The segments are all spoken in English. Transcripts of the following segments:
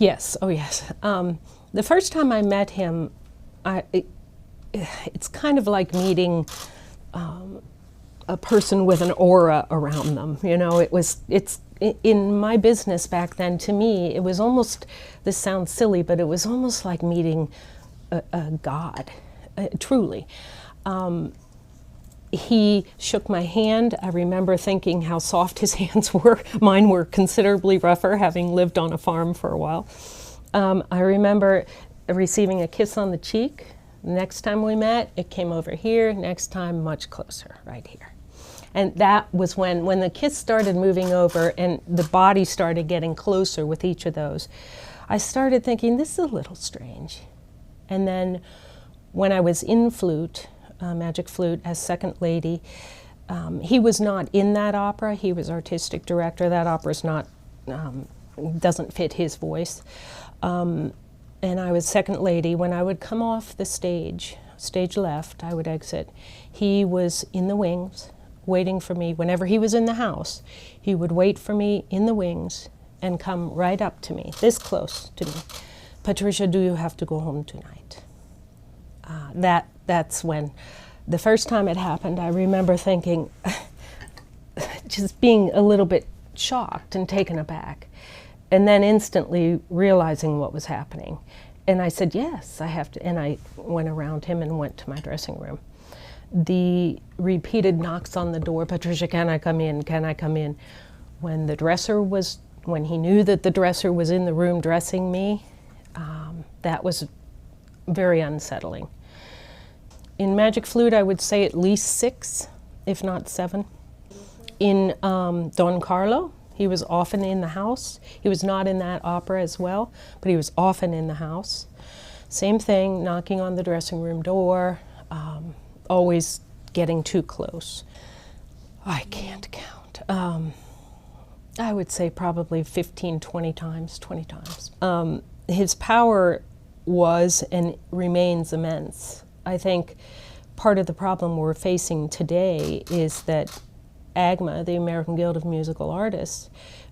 Yes, oh yes. The first time I met him, it's kind of like meeting a person with an aura around them. You know, it's in my business back then, to me, it was almost, this sounds silly, but it was almost like meeting a god, truly. He shook my hand. I remember thinking how soft his hands were. Mine were considerably rougher, having lived on a farm for a while. I remember receiving a kiss on the cheek. Next time we met, it came over here. Next time, much closer, right here. And that was when the kiss started moving over and the body started getting closer with each of those. I started thinking, this is a little strange. And then when I was in flute, Magic Flute, as second lady, he was not in that opera. He was artistic director. That opera's not, doesn't fit his voice. And I was second lady. When I would come off the stage left, I would exit. He was in the wings, waiting for me. Whenever he was in the house, he would wait for me in the wings and come right up to me, this close to me. Patricia, do you have to go home tonight? That's when, the first time it happened, I remember thinking, just being a little bit shocked and taken aback, and then instantly realizing what was happening. And I said, yes, I have to, and I went around him and went to my dressing room. The repeated knocks on the door, Patricia, can I come in, can I come in? When he knew that the dresser was in the room dressing me, that was very unsettling. In Magic Flute, I would say at least 6, if not 7. In Don Carlo, he was often in the house. He was not in that opera as well, but he was often in the house. Same thing, knocking on the dressing room door, always getting too close. I can't count. I would say probably 15, 20 times, 20 times. His power was and remains immense. I think part of the problem we're facing today is that AGMA, the American Guild of Musical Artists,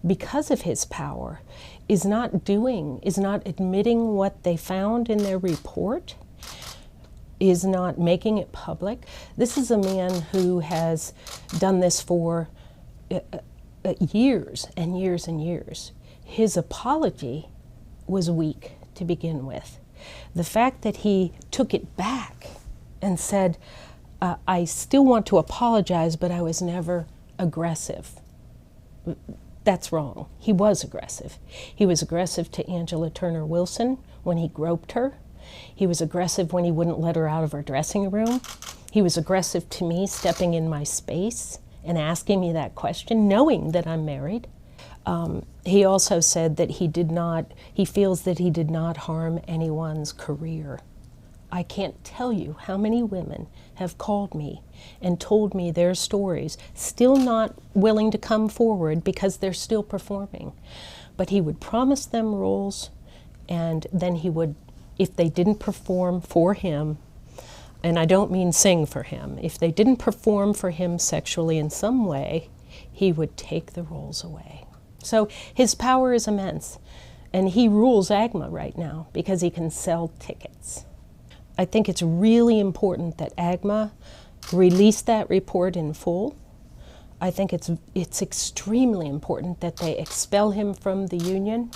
because of his power, is not admitting what they found in their report, is not making it public. This is a man who has done this for years and years and years. His apology was weak to begin with. The fact that he took it back and said, I still want to apologize, but I was never aggressive. That's wrong. He was aggressive. He was aggressive to Angela Turner Wilson when he groped her. He was aggressive when he wouldn't let her out of her dressing room. He was aggressive to me stepping in my space and asking me that question, knowing that I'm married. He also said that he feels that he did not harm anyone's career. I can't tell you how many women have called me and told me their stories, still not willing to come forward because they're still performing. But he would promise them roles, and then he would, if they didn't perform for him, and I don't mean sing for him, if they didn't perform for him sexually in some way, he would take the roles away. So his power is immense, and he rules AGMA right now because he can sell tickets. I think it's really important that AGMA release that report in full. I think it's extremely important that they expel him from the union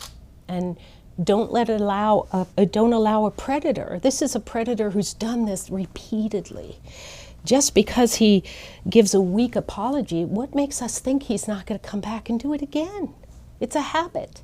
and don't allow a predator. This is a predator who's done this repeatedly. Just because he gives a weak apology, what makes us think he's not going to come back and do it again? It's a habit.